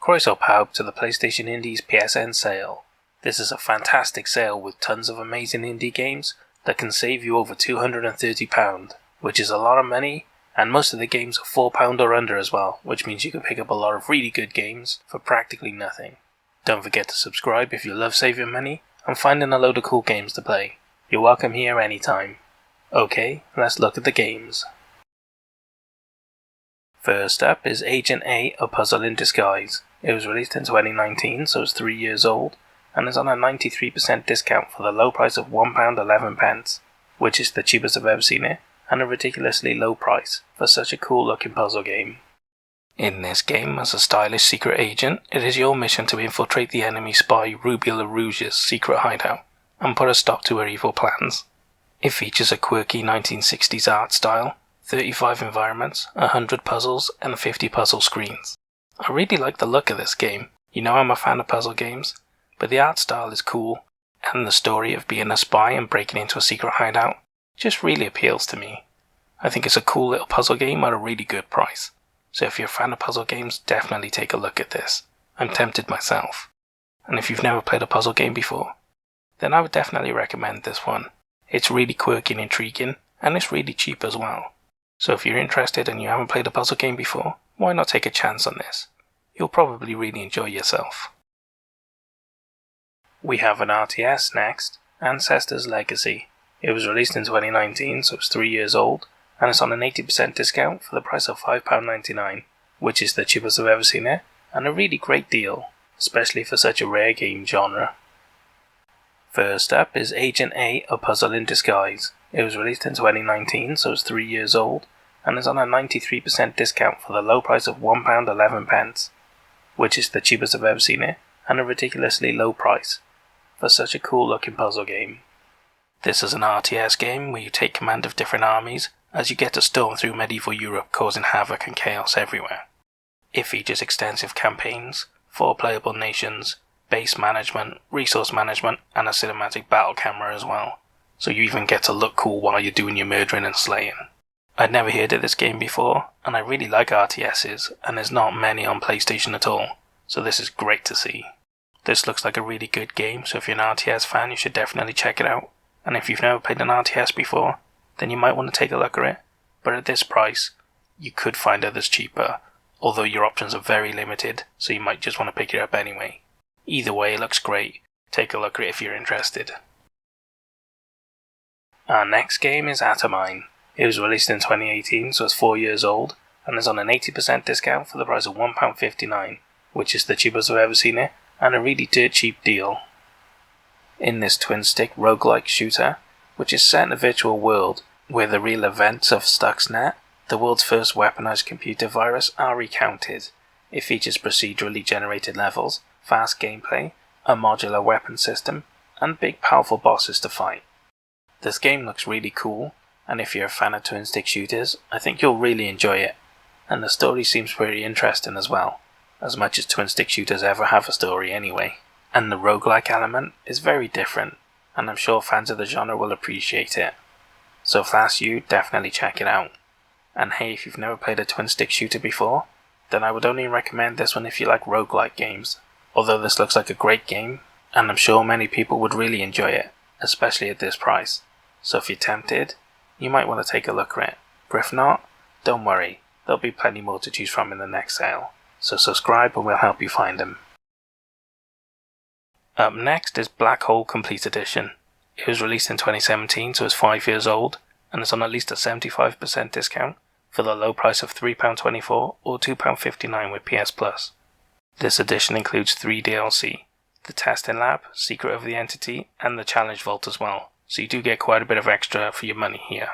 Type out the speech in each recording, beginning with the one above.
Croeso pawb to the PlayStation Indies PSN sale. This is a fantastic sale with tons of amazing indie games that can save you over £230, which is a lot of money, and most of the games are £4 or under as well, which means you can pick up a lot of really good games for practically nothing. Don't forget to subscribe if you love saving money and finding a load of cool games to play. You're welcome here anytime. Okay, let's look at the games. First up is Agent A, A Puzzle in Disguise. It was released in 2019, so it's 3 years old, and is on a 93% discount for the low price of £1.11, which is the cheapest I've ever seen it, and a ridiculously low price for such a cool looking puzzle game. In this game, as a stylish secret agent, it is your mission to infiltrate the enemy spy Ruby LaRouge's secret hideout and put a stop to her evil plans. It features a quirky 1960s art style, 35 environments, 100 puzzles, and 50 puzzle screens. I really like the look of this game. You know I'm a fan of puzzle games, but the art style is cool, and the story of being a spy and breaking into a secret hideout just really appeals to me. I think it's a cool little puzzle game at a really good price. So if you're a fan of puzzle games, definitely take a look at this. I'm tempted myself. And if you've never played a puzzle game before, then I would definitely recommend this one. It's really quirky and intriguing, and it's really cheap as well. So if you're interested and you haven't played a puzzle game before, why not take a chance on this? You'll probably really enjoy yourself. We have an RTS next, Ancestors Legacy. It was released in 2019, so it's 3 years old, and it's on an 80% discount for the price of £5.99, which is the cheapest I've ever seen it, and a really great deal, especially for such a rare game genre. First up is Agent A, A Puzzle in Disguise. It was released in 2019, so it's 3 years old, and is on a 93% discount for the low price of £1.11, which is the cheapest I've ever seen it, and a ridiculously low price for such a cool looking puzzle game. This is an RTS game where you take command of different armies as you get to storm through medieval Europe, causing havoc and chaos everywhere. It features extensive campaigns, 4 playable nations, base management, resource management, and a cinematic battle camera as well, so you even get to look cool while you're doing your murdering and slaying. I'd never heard of this game before, and I really like RTSs, and there's not many on PlayStation at all, so this is great to see. This looks like a really good game, so if you're an RTS fan you should definitely check it out, and if you've never played an RTS before, then you might want to take a look at it, but at this price, you could find others cheaper, although your options are very limited, so you might just want to pick it up anyway. Either way, it looks great. Take a look at it if you're interested. Our next game is Atomine. It was released in 2018, so it's 4 years old, and is on an 80% discount for the price of £1.59, which is the cheapest I've ever seen it, and a really dirt cheap deal. In this twin-stick roguelike shooter, which is set in a virtual world where the real events of Stuxnet, the world's first weaponized computer virus, are recounted. It features procedurally generated levels, fast gameplay, a modular weapon system, and big powerful bosses to fight. This game looks really cool, and if you're a fan of twin-stick shooters, I think you'll really enjoy it. And the story seems pretty interesting as well, as much as twin-stick shooters ever have a story anyway. And the roguelike element is very different, and I'm sure fans of the genre will appreciate it. So if that's you, definitely check it out. And hey, if you've never played a twin-stick shooter before, then I would only recommend this one if you like roguelike games. Although this looks like a great game, and I'm sure many people would really enjoy it, especially at this price. So if you're tempted, you might want to take a look at it. But if not, don't worry, there'll be plenty more to choose from in the next sale. So subscribe and we'll help you find them. Up next is BLACKHOLE Complete Edition. It was released in 2017, so it's 5 years old, and it's on at least a 75% discount for the low price of £3.24 or £2.59 with PS Plus. This edition includes 3 DLC, the Testing Lab, Secret of the Entity, and the Challenge Vault as well, so you do get quite a bit of extra for your money here.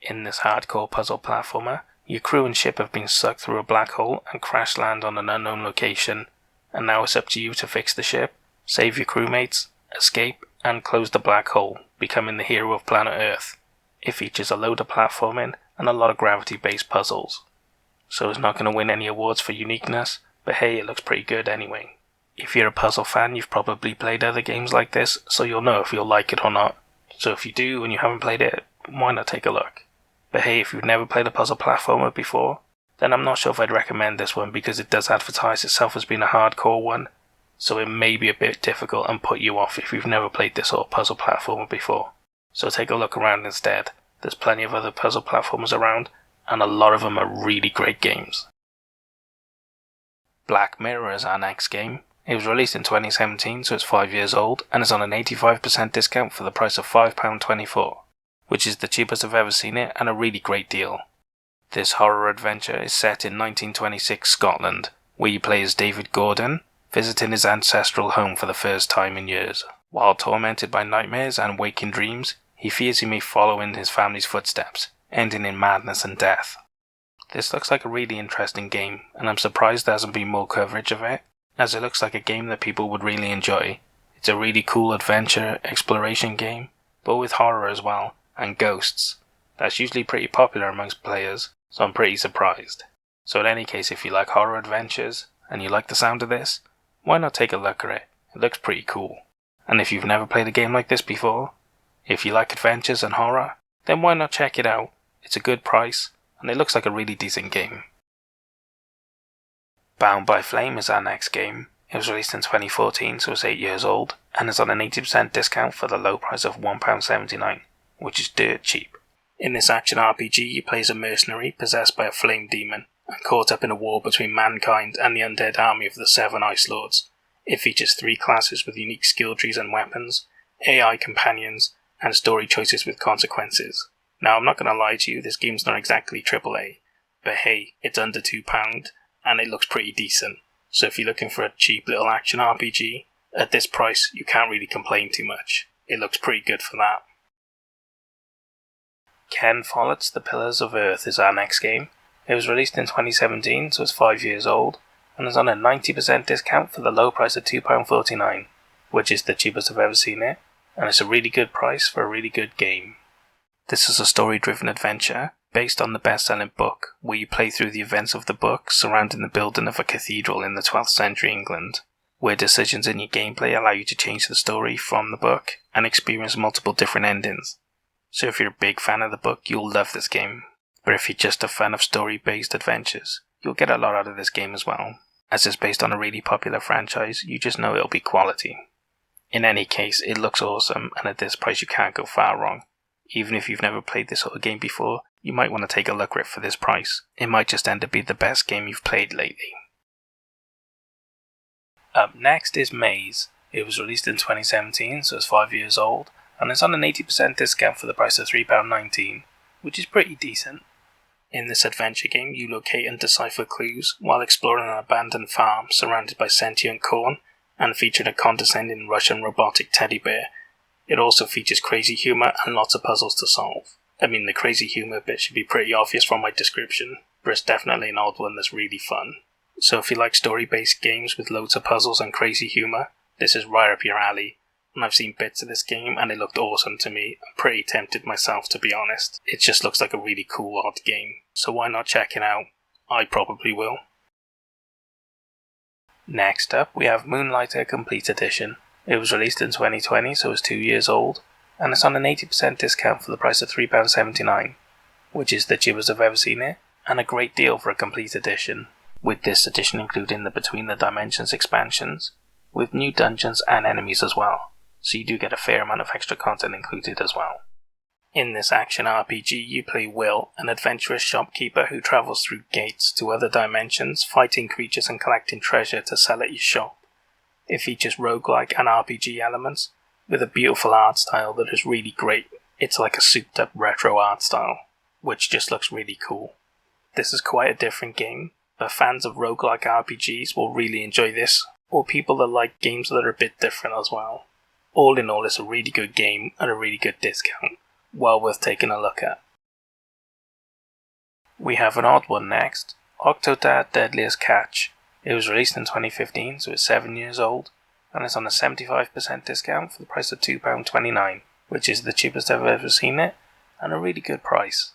In this hardcore puzzle platformer, your crew and ship have been sucked through a black hole and crash land on an unknown location, and now it's up to you to fix the ship, save your crewmates, escape, and close the black hole, becoming the hero of planet Earth. It features a load of platforming and a lot of gravity-based puzzles. So it's not going to win any awards for uniqueness, but hey, it looks pretty good anyway. If you're a puzzle fan, you've probably played other games like this, so you'll know if you'll like it or not. So if you do and you haven't played it, why not take a look? But hey, if you've never played a puzzle platformer before, then I'm not sure if I'd recommend this one because it does advertise itself as being a hardcore one, so it may be a bit difficult and put you off if you've never played this sort of puzzle platformer before. So take a look around instead. There's plenty of other puzzle platformers around, and a lot of them are really great games. Black Mirror is our next game. It was released in 2017, so it's 5 years old, and is on an 85% discount for the price of £5.24, which is the cheapest I've ever seen it and a really great deal. This horror adventure is set in 1926 Scotland, where you play as David Gordon, visiting his ancestral home for the first time in years. While tormented by nightmares and waking dreams, he fears he may follow in his family's footsteps, ending in madness and death. This looks like a really interesting game, and I'm surprised there hasn't been more coverage of it, as it looks like a game that people would really enjoy. It's a really cool adventure, exploration game, but with horror as well, and ghosts. That's usually pretty popular amongst players, so I'm pretty surprised. So in any case, if you like horror adventures, and you like the sound of this, why not take a look at it? It looks pretty cool. And if you've never played a game like this before, if you like adventures and horror, then why not check it out? It's a good price, and it looks like a really decent game. Bound by Flame is our next game. It was released in 2014, so it's 8 years old, and is on an 80% discount for the low price of £1.79, which is dirt cheap. In this action RPG, you play as a mercenary possessed by a flame demon, and caught up in a war between mankind and the undead army of the Seven Ice Lords. It features 3 classes with unique skill trees and weapons, AI companions, and story choices with consequences. Now, I'm not going to lie to you, this game's not exactly AAA, but hey, it's under £2, and it looks pretty decent. So if you're looking for a cheap little action RPG, at this price, you can't really complain too much. It looks pretty good for that. Ken Follett's The Pillars of Earth is our next game. It was released in 2017, so it's 5 years old, and is on a 90% discount for the low price of £2.49, which is the cheapest I've ever seen it, and it's a really good price for a really good game. This is a story-driven adventure based on the best-selling book, where you play through the events of the book surrounding the building of a cathedral in the 12th century England, where decisions in your gameplay allow you to change the story from the book and experience multiple different endings. So if you're a big fan of the book, you'll love this game. But if you're just a fan of story-based adventures, you'll get a lot out of this game as well. As it's based on a really popular franchise, you just know it'll be quality. In any case, it looks awesome, and at this price you can't go far wrong. Even if you've never played this sort of game before, you might want to take a look at it for this price. It might just end up being the best game you've played lately. Up next is Maze. It was released in 2017, so it's 5 years old, and it's on an 80% discount for the price of £3.19, which is pretty decent. In this adventure game, you locate and decipher clues while exploring an abandoned farm surrounded by sentient corn and featuring a condescending Russian robotic teddy bear. It also features crazy humour and lots of puzzles to solve. I mean, the crazy humour bit should be pretty obvious from my description, but it's definitely an odd one that's really fun. So if you like story-based games with loads of puzzles and crazy humour, this is right up your alley. And I've seen bits of this game and it looked awesome to me. I'm pretty tempted myself, to be honest. It just looks like a really cool odd game, so why not check it out? I probably will. Next up, we have Moonlighter Complete Edition. It was released in 2020, so it's 2 years old, and it's on an 80% discount for the price of £3.79, which is the cheapest I've ever seen it, and a great deal for a complete edition, with this edition including the Between the Dimensions expansions, with new dungeons and enemies as well, so you do get a fair amount of extra content included as well. In this action RPG, you play Will, an adventurous shopkeeper who travels through gates to other dimensions, fighting creatures and collecting treasure to sell at your shop. It features roguelike and RPG elements, with a beautiful art style that is really great. It's like a souped up retro art style, which just looks really cool. This is quite a different game, but fans of roguelike RPGs will really enjoy this, or people that like games that are a bit different as well. All in all, it's a really good game at a really good discount. Well worth taking a look at. We have an odd one next, Octodad Deadliest Catch. It was released in 2015, so it's 7 years old, and it's on a 75% discount for the price of £2.29, which is the cheapest I've ever seen it, and a really good price.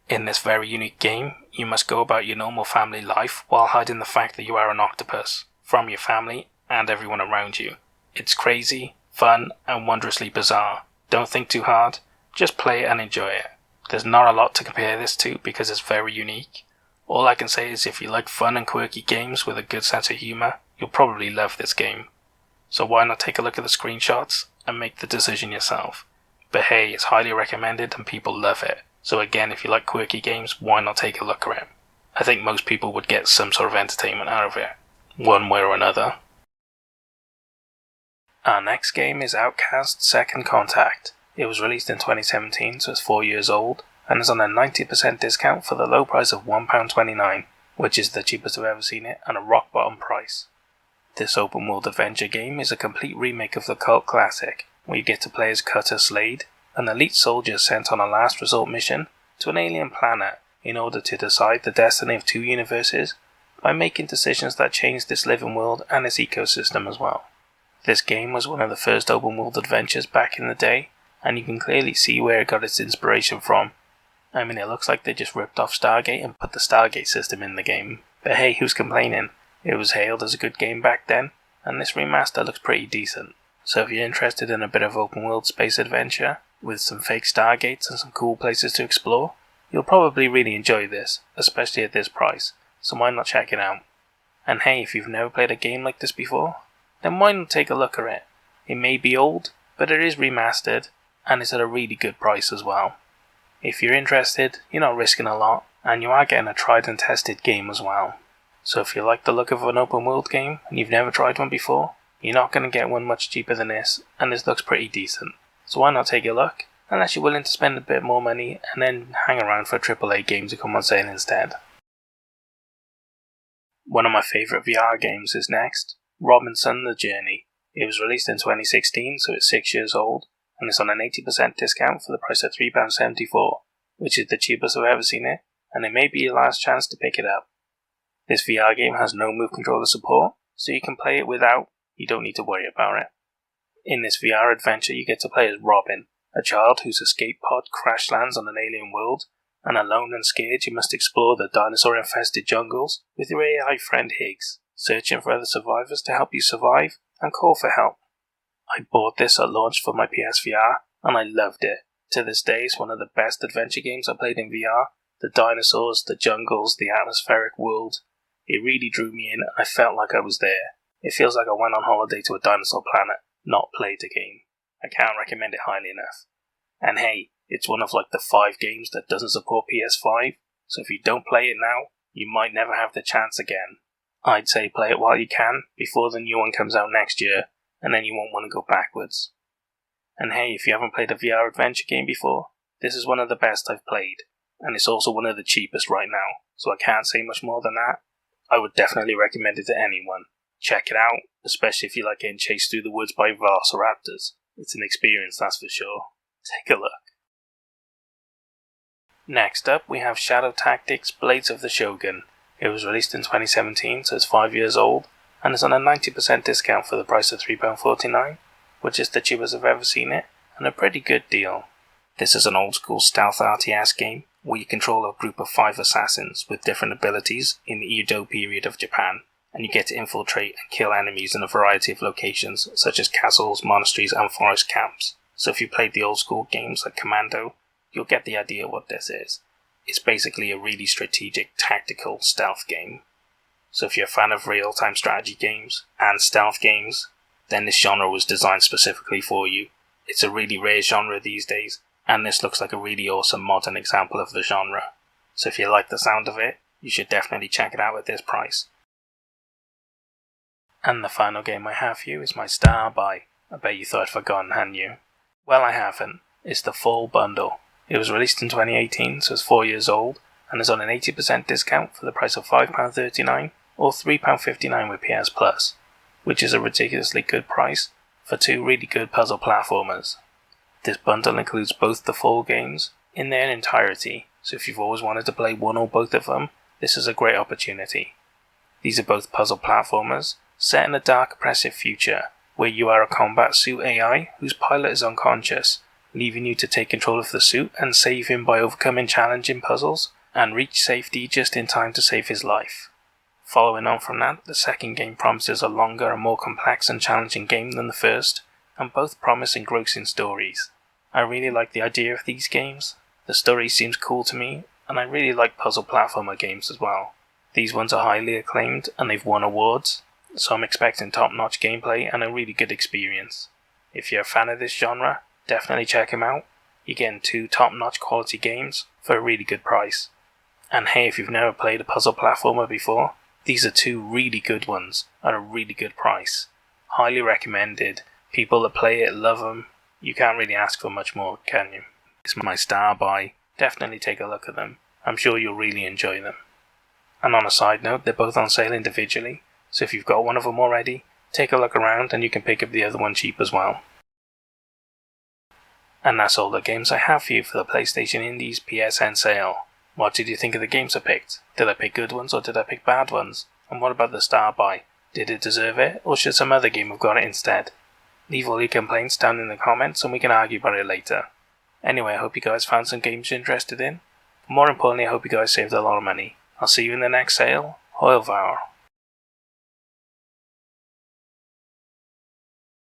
In this very unique game, you must go about your normal family life while hiding the fact that you are an octopus from your family and everyone around you. It's crazy, fun, and wondrously bizarre. Don't think too hard. Just play it and enjoy it. There's not a lot to compare this to because it's very unique. All I can say is if you like fun and quirky games with a good sense of humour, you'll probably love this game. So why not take a look at the screenshots and make the decision yourself. But hey, it's highly recommended and people love it. So again, if you like quirky games, why not take a look at it? I think most people would get some sort of entertainment out of it, one way or another. Our next game is Outcast Second Contact. It was released in 2017, so it's 4 years old, and is on a 90% discount for the low price of £1.29, which is the cheapest I've ever seen it, and a rock bottom price. This open world adventure game is a complete remake of the cult classic, where you get to play as Cutter Slade, an elite soldier sent on a last resort mission to an alien planet in order to decide the destiny of 2 universes by making decisions that change this living world and its ecosystem as well. This game was one of the first open world adventures back in the day, and you can clearly see where it got its inspiration from. I mean, it looks like they just ripped off Stargate and put the Stargate system in the game. But hey, who's complaining? It was hailed as a good game back then, and this remaster looks pretty decent. So if you're interested in a bit of open world space adventure, with some fake Stargates and some cool places to explore, you'll probably really enjoy this, especially at this price, so why not check it out? And hey, if you've never played a game like this before, then why not take a look at it? It may be old, but it is remastered, and it's at a really good price as well. If you're interested, you're not risking a lot, and you are getting a tried and tested game as well. So if you like the look of an open world game, and you've never tried one before, you're not going to get one much cheaper than this, and this looks pretty decent. So why not take a look, unless you're willing to spend a bit more money, and then hang around for a AAA game to come on sale instead. One of my favourite VR games is next, Robinson The Journey. It was released in 2016, so it's 6 years old, and it's on an 80% discount for the price of £3.74, which is the cheapest I've ever seen it, and it may be your last chance to pick it up. This VR game has no move controller support, so you can play it without, you don't need to worry about it. In this VR adventure you get to play as Robin, a child whose escape pod crash lands on an alien world, and alone and scared you must explore the dinosaur-infested jungles with your AI friend Higgs, searching for other survivors to help you survive and call for help. I bought this at launch for my PSVR, and I loved it. To this day it's one of the best adventure games I played in VR. The dinosaurs, the jungles, the atmospheric world. It really drew me in and I felt like I was there. It feels like I went on holiday to a dinosaur planet, not played a game. I can't recommend it highly enough. And hey, it's one of like the 5 games that doesn't support PS5, so if you don't play it now, you might never have the chance again. I'd say play it while you can, before the new one comes out next year, and then you won't want to go backwards. And hey, if you haven't played a VR adventure game before, this is one of the best I've played, and it's also one of the cheapest right now, so I can't say much more than that. I would definitely recommend it to anyone. Check it out, especially if you like getting chased through the woods by velociraptors. It's an experience, that's for sure. Take a look. Next up, we have Shadow Tactics Blades of the Shogun. It was released in 2017, so it's 5 years old, and is on a 90% discount for the price of £3.49, which is the cheapest I've ever seen it, and a pretty good deal. This is an old school stealth RTS game, where you control a group of 5 assassins with different abilities in the Edo period of Japan, and you get to infiltrate and kill enemies in a variety of locations, such as castles, monasteries, and forest camps. So if you played the old school games like Commando, you'll get the idea what this is. It's basically a really strategic, tactical stealth game. So if you're a fan of real-time strategy games and stealth games, then this genre was designed specifically for you. It's a really rare genre these days, and this looks like a really awesome modern example of the genre. So if you like the sound of it, you should definitely check it out at this price. And the final game I have for you is my star buy. I bet you thought I'd forgotten, hadn't you? Well, I haven't. It's the Fall Bundle. It was released in 2018, so it's 4 years old, and is on an 80% discount for the price of £5.39 or £3.59 with PS Plus, which is a ridiculously good price for 2 really good puzzle platformers. This bundle includes both the Fall games in their entirety, so if you've always wanted to play one or both of them, this is a great opportunity. These are both puzzle platformers, set in a dark oppressive future, where you are a combat suit AI whose pilot is unconscious, leaving you to take control of the suit and save him by overcoming challenging puzzles, and reach safety just in time to save his life. Following on from that, the second game promises a longer and more complex and challenging game than the first, and both promise engrossing stories. I really like the idea of these games. The story seems cool to me, and I really like puzzle platformer games as well. These ones are highly acclaimed and they've won awards, so I'm expecting top-notch gameplay and a really good experience. If you're a fan of this genre, definitely check them out. You're getting 2 top-notch quality games for a really good price. And hey, if you've never played a puzzle platformer before, these are 2 really good ones at a really good price. Highly recommended. People that play it love them. You can't really ask for much more, can you? It's my star buy. Definitely take a look at them. I'm sure you'll really enjoy them. And on a side note, they're both on sale individually, so if you've got one of them already, take a look around and you can pick up the other one cheap as well. And that's all the games I have for you for the PlayStation Indies PSN sale. What did you think of the games I picked? Did I pick good ones or did I pick bad ones? And what about the star buy? Did it deserve it, or should some other game have got it instead? Leave all your complaints down in the comments and we can argue about it later. Anyway, I hope you guys found some games you're interested in. More importantly, I hope you guys saved a lot of money. I'll see you in the next sale. Au revoir.